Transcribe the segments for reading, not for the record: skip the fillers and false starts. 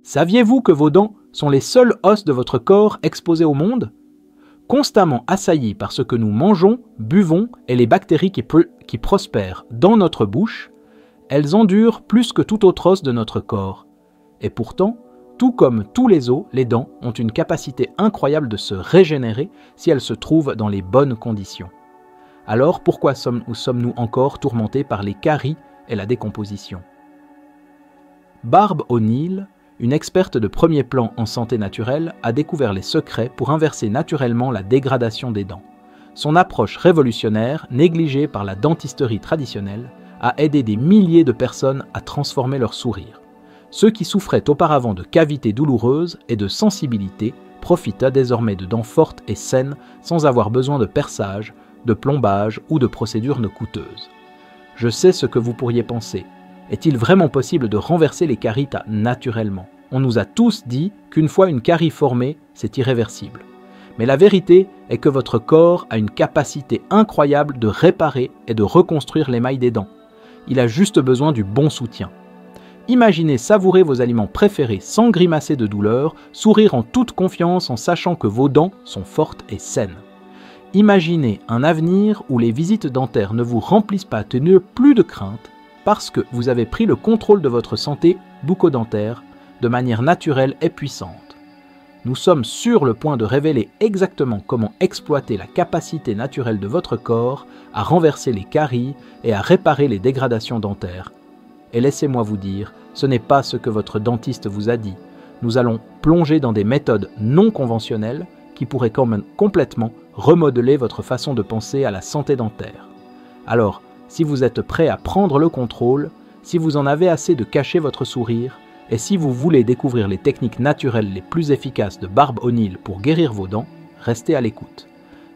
Saviez-vous que vos dents sont les seuls os de votre corps exposés au monde? Constamment assaillis par ce que nous mangeons, buvons et les bactéries qui prospèrent dans notre bouche, elles endurent plus que tout autre os de notre corps. Et pourtant, tout comme tous les os, les dents ont une capacité incroyable de se régénérer si elles se trouvent dans les bonnes conditions. Alors pourquoi sommes-nous encore tourmentés par les caries et la décomposition? Barb O'Neill, une experte de premier plan en santé naturelle, a découvert les secrets pour inverser naturellement la dégradation des dents. Son approche révolutionnaire, négligée par la dentisterie traditionnelle, a aidé des milliers de personnes à transformer leur sourire. Ceux qui souffraient auparavant de cavités douloureuses et de sensibilité profitent désormais de dents fortes et saines sans avoir besoin de perçage, de plombage ou de procédures coûteuses. Je sais ce que vous pourriez penser. Est-il vraiment possible de renverser les caries naturellement? On nous a tous dit qu'une fois une carie formée, c'est irréversible. Mais la vérité est que votre corps a une capacité incroyable de réparer et de reconstruire l'émail des dents. Il a juste besoin du bon soutien. Imaginez savourer vos aliments préférés sans grimacer de douleur, sourire en toute confiance en sachant que vos dents sont fortes et saines. Imaginez un avenir où les visites dentaires ne vous remplissent pas de plus de crainte parce que vous avez pris le contrôle de votre santé bucco-dentaire de manière naturelle et puissante. Nous sommes sur le point de révéler exactement comment exploiter la capacité naturelle de votre corps à renverser les caries et à réparer les dégradations dentaires. Et laissez-moi vous dire, ce n'est pas ce que votre dentiste vous a dit. Nous allons plonger dans des méthodes non conventionnelles qui pourraient quand même complètement remodeler votre façon de penser à la santé dentaire. Alors, si vous êtes prêt à prendre le contrôle, si vous en avez assez de cacher votre sourire, et si vous voulez découvrir les techniques naturelles les plus efficaces de Barb O'Neill pour guérir vos dents, restez à l'écoute.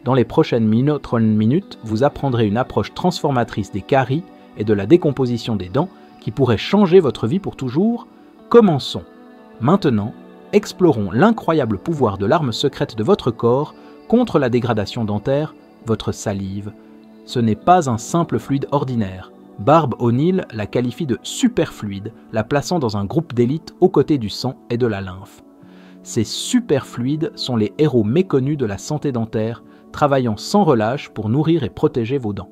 Dans les prochaines minutes, vous apprendrez une approche transformatrice des caries et de la décomposition des dents qui pourrait changer votre vie pour toujours. Commençons. Maintenant, explorons l'incroyable pouvoir de l'arme secrète de votre corps contre la dégradation dentaire, votre salive. Ce n'est pas un simple fluide ordinaire. Barb O'Neill la qualifie de superfluide, la plaçant dans un groupe d'élite aux côtés du sang et de la lymphe. Ces superfluides sont les héros méconnus de la santé dentaire, travaillant sans relâche pour nourrir et protéger vos dents.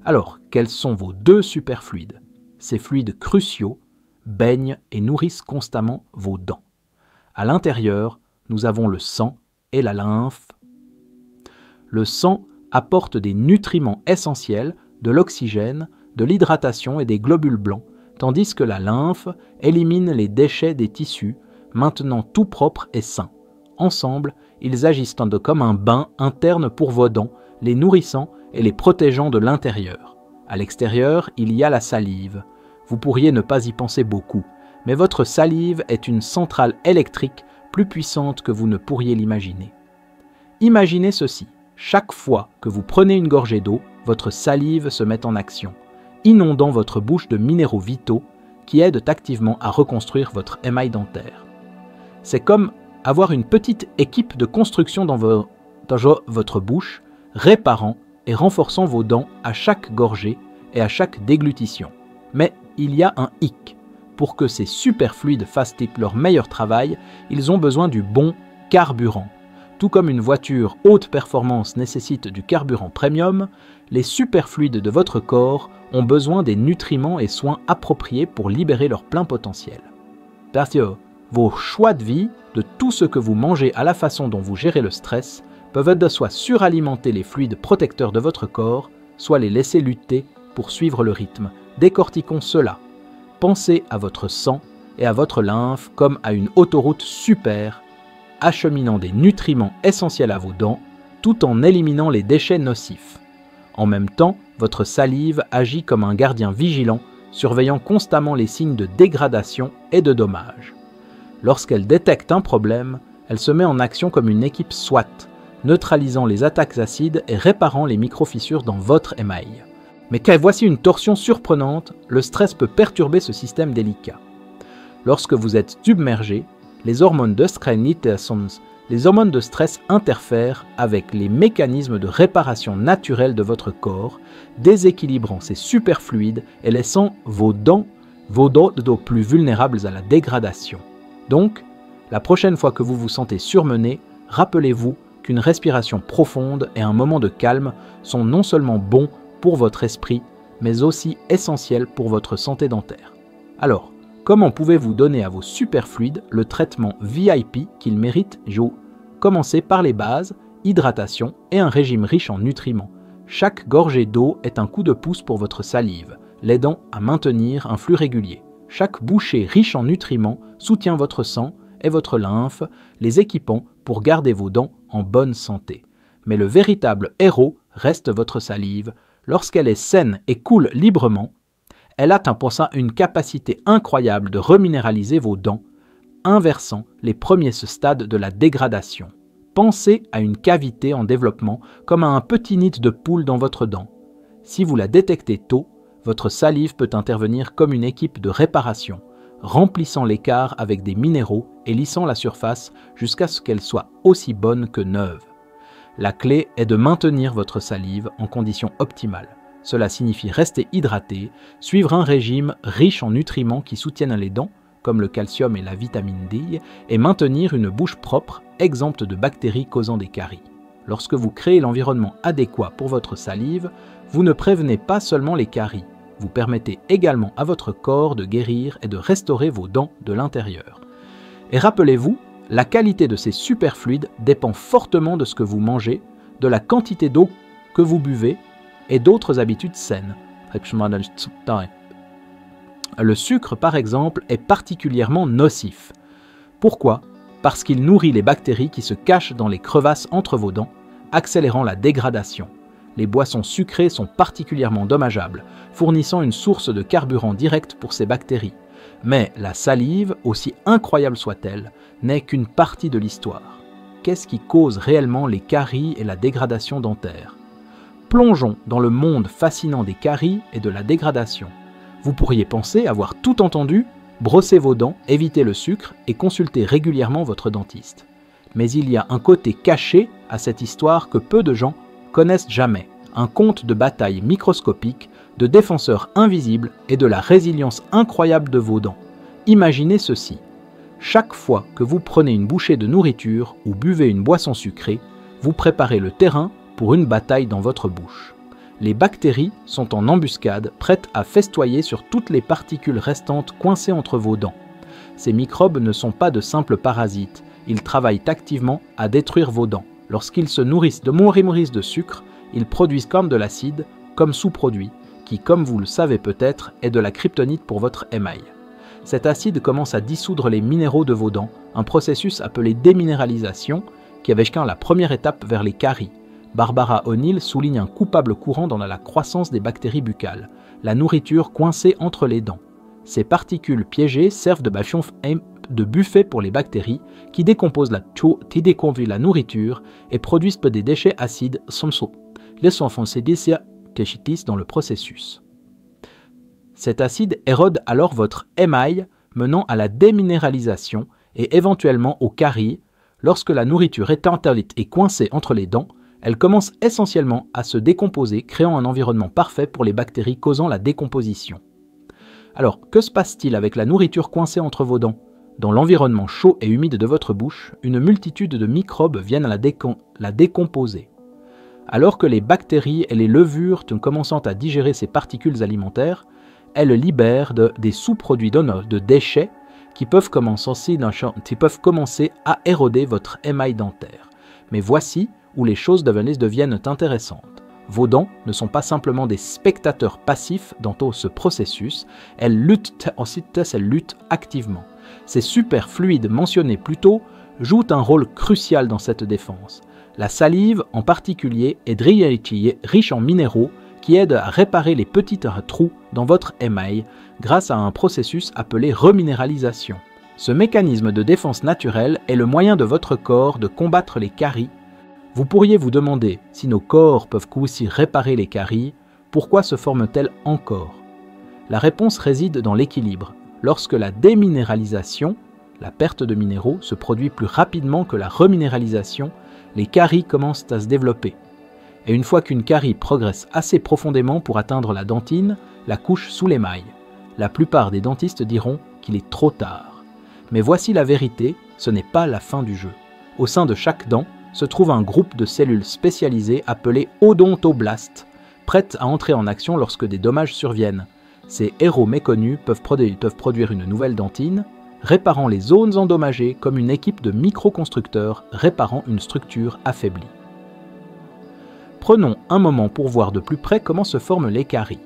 Alors, quels sont vos deux superfluides? Ces fluides cruciaux baignent et nourrissent constamment vos dents. À l'intérieur, nous avons le sang et la lymphe. Le sang apporte des nutriments essentiels, de l'oxygène, de l'hydratation et des globules blancs, tandis que la lymphe élimine les déchets des tissus, maintenant tout propres et sains. Ensemble, ils agissent comme un bain interne pour vos dents, les nourrissant et les protégeant de l'intérieur. À l'extérieur, il y a la salive. Vous pourriez ne pas y penser beaucoup, mais votre salive est une centrale électrique plus puissante que vous ne pourriez l'imaginer. Imaginez ceci. Chaque fois que vous prenez une gorgée d'eau, votre salive se met en action, inondant votre bouche de minéraux vitaux qui aident activement à reconstruire votre émail dentaire. C'est comme avoir une petite équipe de construction dans votre bouche, réparant et renforçant vos dents à chaque gorgée et à chaque déglutition. Mais il y a un hic. Pour que ces superfluides fassent leur meilleur travail, ils ont besoin du bon carburant. Tout comme une voiture haute performance nécessite du carburant premium, les superfluides de votre corps ont besoin des nutriments et soins appropriés pour libérer leur plein potentiel. Parce que vos choix de vie, de tout ce que vous mangez à la façon dont vous gérez le stress, peuvent soit suralimenter les fluides protecteurs de votre corps, soit les laisser lutter pour suivre le rythme. Décortiquons cela. Pensez à votre sang et à votre lymphe comme à une autoroute super, acheminant des nutriments essentiels à vos dents, tout en éliminant les déchets nocifs. En même temps, votre salive agit comme un gardien vigilant, surveillant constamment les signes de dégradation et de dommages. Lorsqu'elle détecte un problème, elle se met en action comme une équipe SWAT, neutralisant les attaques acides et réparant les microfissures dans votre émail. Mais voici une torsion surprenante, le stress peut perturber ce système délicat. Lorsque vous êtes submergé, les hormones de stress interfèrent avec les mécanismes de réparation naturelle de votre corps, déséquilibrant ces superfluides et laissant vos dents vos dents sont plus vulnérables à la dégradation. Donc, la prochaine fois que vous vous sentez surmené, rappelez-vous qu'une respiration profonde et un moment de calme sont non seulement bons pour votre esprit, mais aussi essentiels pour votre santé dentaire. Alors, comment pouvez-vous donner à vos superfluides le traitement VIP qu'ils méritent? Commencez par les bases, hydratation et un régime riche en nutriments. Chaque gorgée d'eau est un coup de pouce pour votre salive, l'aidant à maintenir un flux régulier. Chaque bouchée riche en nutriments soutient votre sang et votre lymphe, les équipant pour garder vos dents en bonne santé. Mais le véritable héros reste votre salive. Lorsqu'elle est saine et coule librement, elle atteint pour ça une capacité incroyable de reminéraliser vos dents, inversant les premiers stades de la dégradation. Pensez à une cavité en développement comme à un petit nid de poule dans votre dent. Si vous la détectez tôt, votre salive peut intervenir comme une équipe de réparation, remplissant l'écart avec des minéraux et lissant la surface jusqu'à ce qu'elle soit aussi bonne que neuve. La clé est de maintenir votre salive en conditions optimales. Cela signifie rester hydraté, suivre un régime riche en nutriments qui soutiennent les dents, comme le calcium et la vitamine D, et maintenir une bouche propre, exempte de bactéries causant des caries. Lorsque vous créez l'environnement adéquat pour votre salive, vous ne prévenez pas seulement les caries, vous permettez également à votre corps de guérir et de restaurer vos dents de l'intérieur. Et rappelez-vous, la qualité de ces superfluides dépend fortement de ce que vous mangez, de la quantité d'eau que vous buvez et d'autres habitudes saines. Le sucre, par exemple, est particulièrement nocif. Pourquoi? Parce qu'il nourrit les bactéries qui se cachent dans les crevasses entre vos dents, accélérant la dégradation. Les boissons sucrées sont particulièrement dommageables, fournissant une source de carburant direct pour ces bactéries. Mais la salive, aussi incroyable soit-elle, n'est qu'une partie de l'histoire. Qu'est-ce qui cause réellement les caries et la dégradation dentaire? Plongeons dans le monde fascinant des caries et de la dégradation. Vous pourriez penser avoir tout entendu, brossez vos dents, évitez le sucre et consultez régulièrement votre dentiste. Mais il y a un côté caché à cette histoire que peu de gens connaissent jamais, un conte de bataille microscopique, de défenseurs invisibles et de la résilience incroyable de vos dents. Imaginez ceci. Chaque fois que vous prenez une bouchée de nourriture ou buvez une boisson sucrée, vous préparez le terrain pour une bataille dans votre bouche. Les bactéries sont en embuscade, prêtes à festoyer sur toutes les particules restantes coincées entre vos dents. Ces microbes ne sont pas de simples parasites, ils travaillent activement à détruire vos dents. Lorsqu'ils se nourrissent de sucre, ils produisent comme de l'acide, comme sous-produit, qui, comme vous le savez peut-être, est de la kryptonite pour votre émail. Cet acide commence à dissoudre les minéraux de vos dents, un processus appelé déminéralisation, qui est la première étape vers les caries. Barbara O'Neill souligne un coupable courant dans la croissance des bactéries buccales, la nourriture coincée entre les dents. Ces particules piégées servent de buffet pour les bactéries qui décomposent la nourriture et produisent des déchets acides dans le processus. Cet acide érode alors votre émail, menant à la déminéralisation et éventuellement aux caries. Lorsque la nourriture est interdite et coincée entre les dents, elle commence essentiellement à se décomposer, créant un environnement parfait pour les bactéries causant la décomposition. Alors, que se passe-t-il avec la nourriture coincée entre vos dents? Dans l'environnement chaud et humide de votre bouche, une multitude de microbes viennent la décomposer. Alors que les bactéries et les levures commençant à digérer ces particules alimentaires, elles libèrent des sous-produits de déchets qui peuvent commencer à éroder votre émail dentaire. Mais voici où les choses deviennent intéressantes. Vos dents ne sont pas simplement des spectateurs passifs dans tout ce processus, elles luttent activement. Ces superfluides mentionnés plus tôt jouent un rôle crucial dans cette défense. La salive, en particulier, est riche en minéraux qui aident à réparer les petits trous dans votre émail grâce à un processus appelé reminéralisation. Ce mécanisme de défense naturelle est le moyen de votre corps de combattre les caries. Vous pourriez vous demander si nos corps peuvent aussi réparer les caries, pourquoi se forment-elles encore? La réponse réside dans l'équilibre. Lorsque la déminéralisation, la perte de minéraux, se produit plus rapidement que la reminéralisation, les caries commencent à se développer. Et une fois qu'une carie progresse assez profondément pour atteindre la dentine, la couche sous l'émail, La plupart des dentistes diront qu'il est trop tard. Mais voici la vérité, ce n'est pas la fin du jeu. Au sein de chaque dent se trouve un groupe de cellules spécialisées appelées odontoblastes, prêtes à entrer en action lorsque des dommages surviennent. Ces héros méconnus peuvent produire une nouvelle dentine, réparant les zones endommagées comme une équipe de microconstructeurs réparant une structure affaiblie. Prenons un moment pour voir de plus près comment se forment les caries.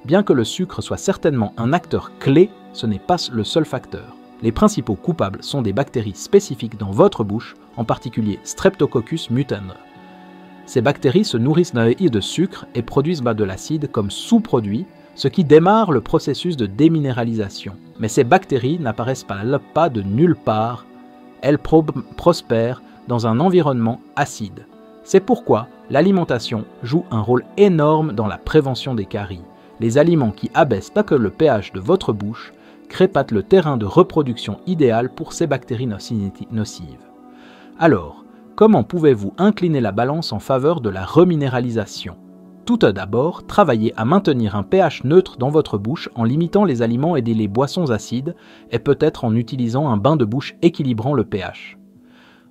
Bien que le sucre soit certainement un acteur clé, ce n'est pas le seul facteur. Les principaux coupables sont des bactéries spécifiques dans votre bouche, en particulier Streptococcus mutans. Ces bactéries se nourrissent de sucre et produisent de l'acide comme sous-produit, ce qui démarre le processus de déminéralisation. Mais ces bactéries n'apparaissent pas de nulle part, elles prospèrent dans un environnement acide. C'est pourquoi l'alimentation joue un rôle énorme dans la prévention des caries. Les aliments qui abaissent le pH de votre bouche créent le terrain de reproduction idéal pour ces bactéries nocives. Alors, comment pouvez-vous incliner la balance en faveur de la reminéralisation ? Tout d'abord, travaillez à maintenir un pH neutre dans votre bouche en limitant les aliments et les boissons acides et peut-être en utilisant un bain de bouche équilibrant le pH.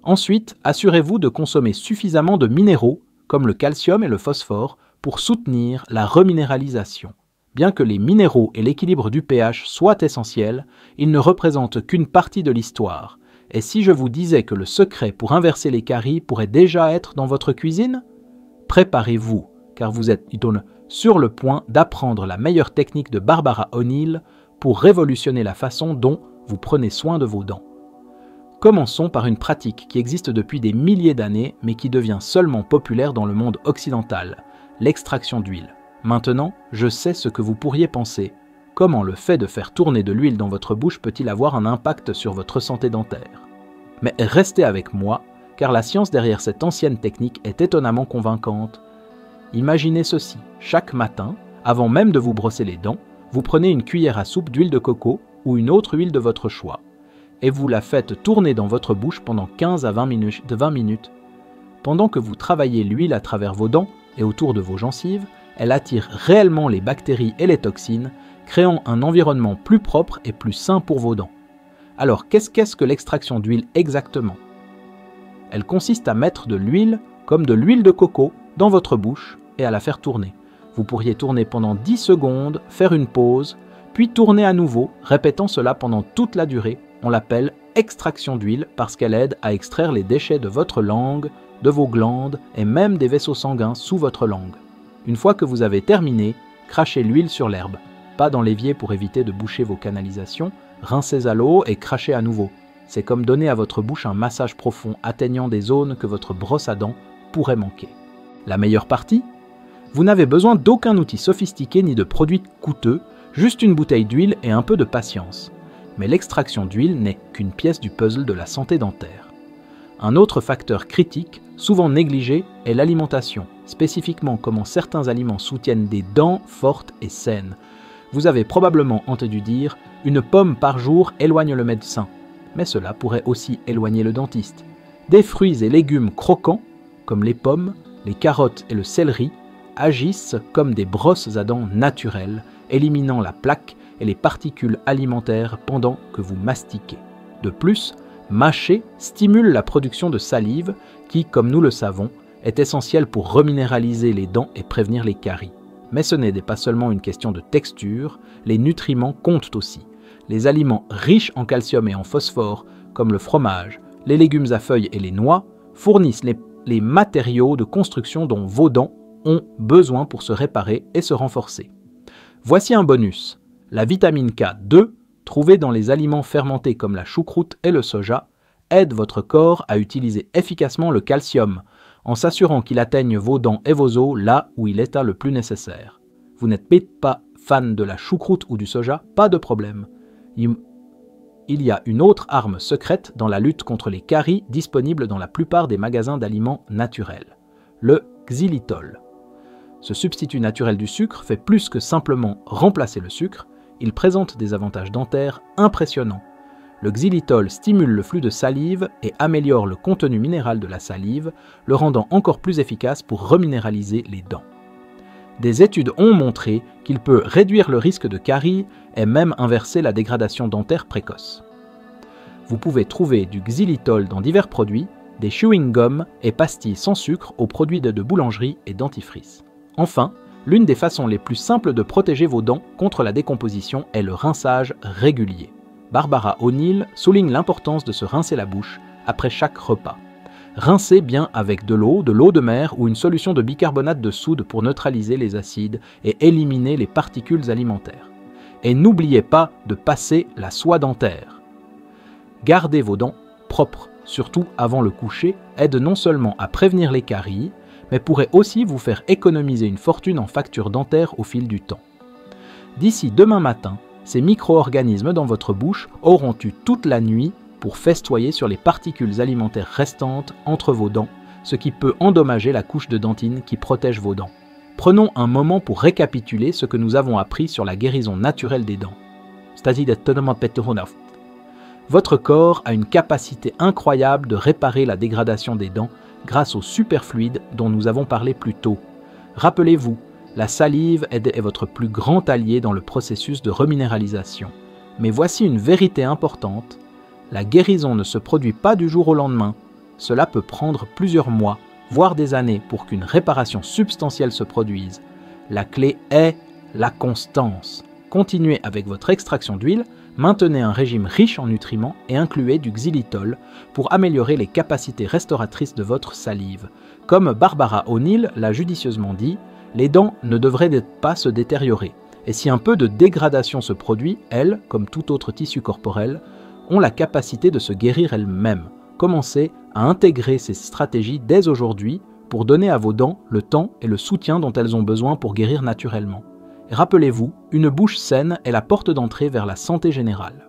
Ensuite, assurez-vous de consommer suffisamment de minéraux comme le calcium et le phosphore pour soutenir la reminéralisation. Bien que les minéraux et l'équilibre du pH soient essentiels, ils ne représentent qu'une partie de l'histoire. Et si je vous disais que le secret pour inverser les caries pourrait déjà être dans votre cuisine ? Préparez-vous, car vous êtes sur le point d'apprendre la meilleure technique de Barbara O'Neill pour révolutionner la façon dont vous prenez soin de vos dents. Commençons par une pratique qui existe depuis des milliers d'années, mais qui devient seulement populaire dans le monde occidental, l'extraction d'huile. Maintenant, je sais ce que vous pourriez penser. Comment le fait de faire tourner de l'huile dans votre bouche peut-il avoir un impact sur votre santé dentaire ? Mais restez avec moi, car la science derrière cette ancienne technique est étonnamment convaincante. Imaginez ceci, chaque matin, avant même de vous brosser les dents, vous prenez une cuillère à soupe d'huile de coco ou une autre huile de votre choix, et vous la faites tourner dans votre bouche pendant 15 à 20 minutes. Pendant que vous travaillez l'huile à travers vos dents et autour de vos gencives, elle attire réellement les bactéries et les toxines, créant un environnement plus propre et plus sain pour vos dents. Alors, qu'est-ce que l'extraction d'huile exactement ? Elle consiste à mettre de l'huile, comme de l'huile de coco, dans votre bouche et à la faire tourner. Vous pourriez tourner pendant 10 secondes, faire une pause, puis tourner à nouveau, répétant cela pendant toute la durée. On l'appelle extraction d'huile parce qu'elle aide à extraire les déchets de votre langue, de vos glandes et même des vaisseaux sanguins sous votre langue. Une fois que vous avez terminé, crachez l'huile sur l'herbe, pas dans l'évier pour éviter de boucher vos canalisations, rincez à l'eau et crachez à nouveau. C'est comme donner à votre bouche un massage profond atteignant des zones que votre brosse à dents pourrait manquer. La meilleure partie ? Vous n'avez besoin d'aucun outil sophistiqué ni de produits coûteux, juste une bouteille d'huile et un peu de patience. Mais l'extraction d'huile n'est qu'une pièce du puzzle de la santé dentaire. Un autre facteur critique, souvent négligé, est l'alimentation, spécifiquement comment certains aliments soutiennent des dents fortes et saines. Vous avez probablement entendu dire « une pomme par jour éloigne le médecin », mais cela pourrait aussi éloigner le dentiste. Des fruits et légumes croquants, comme les pommes, les carottes et le céleri, agissent comme des brosses à dents naturelles, éliminant la plaque et les particules alimentaires pendant que vous mastiquez. De plus, mâcher stimule la production de salive qui, comme nous le savons, est essentielle pour reminéraliser les dents et prévenir les caries. Mais ce n'est pas seulement une question de texture, les nutriments comptent aussi. Les aliments riches en calcium et en phosphore, comme le fromage, les légumes à feuilles et les noix, fournissent les matériaux de construction dont vos dents ont besoin pour se réparer et se renforcer. Voici un bonus. La vitamine K2, trouvée dans les aliments fermentés comme la choucroute et le soja, aide votre corps à utiliser efficacement le calcium, en s'assurant qu'il atteigne vos dents et vos os là où il est le plus nécessaire. Vous n'êtes pas fan de la choucroute ou du soja, pas de problème. Il y a une autre arme secrète dans la lutte contre les caries disponible dans la plupart des magasins d'aliments naturels, le xylitol. Ce substitut naturel du sucre fait plus que simplement remplacer le sucre, il présente des avantages dentaires impressionnants. Le xylitol stimule le flux de salive et améliore le contenu minéral de la salive, le rendant encore plus efficace pour reminéraliser les dents. Des études ont montré qu'il peut réduire le risque de carie et même inverser la dégradation dentaire précoce. Vous pouvez trouver du xylitol dans divers produits, des chewing-gums et pastilles sans sucre aux produits de boulangerie et dentifrice. Enfin, l'une des façons les plus simples de protéger vos dents contre la décomposition est le rinçage régulier. Barbara O'Neill souligne l'importance de se rincer la bouche après chaque repas. Rincez bien avec de l'eau de mer ou une solution de bicarbonate de soude pour neutraliser les acides et éliminer les particules alimentaires. Et n'oubliez pas de passer la soie dentaire. Gardez vos dents propres, surtout avant le coucher, aide non seulement à prévenir les caries, mais pourrait aussi vous faire économiser une fortune en factures dentaires au fil du temps. D'ici demain matin, ces micro-organismes dans votre bouche auront eu toute la nuit pour festoyer sur les particules alimentaires restantes entre vos dents, ce qui peut endommager la couche de dentine qui protège vos dents. Prenons un moment pour récapituler ce que nous avons appris sur la guérison naturelle des dents. Votre corps a une capacité incroyable de réparer la dégradation des dents grâce au superfluide dont nous avons parlé plus tôt. Rappelez-vous, la salive est votre plus grand allié dans le processus de reminéralisation. Mais voici une vérité importante, la guérison ne se produit pas du jour au lendemain. Cela peut prendre plusieurs mois, voire des années pour qu'une réparation substantielle se produise. La clé est la constance. Continuez avec votre extraction d'huile, maintenez un régime riche en nutriments et incluez du xylitol pour améliorer les capacités restauratrices de votre salive. Comme Barbara O'Neill l'a judicieusement dit, les dents ne devraient pas se détériorer. Et si un peu de dégradation se produit, elles, comme tout autre tissu corporel, ont la capacité de se guérir elles-mêmes. Commencez à intégrer ces stratégies dès aujourd'hui pour donner à vos dents le temps et le soutien dont elles ont besoin pour guérir naturellement. Et rappelez-vous, une bouche saine est la porte d'entrée vers la santé générale.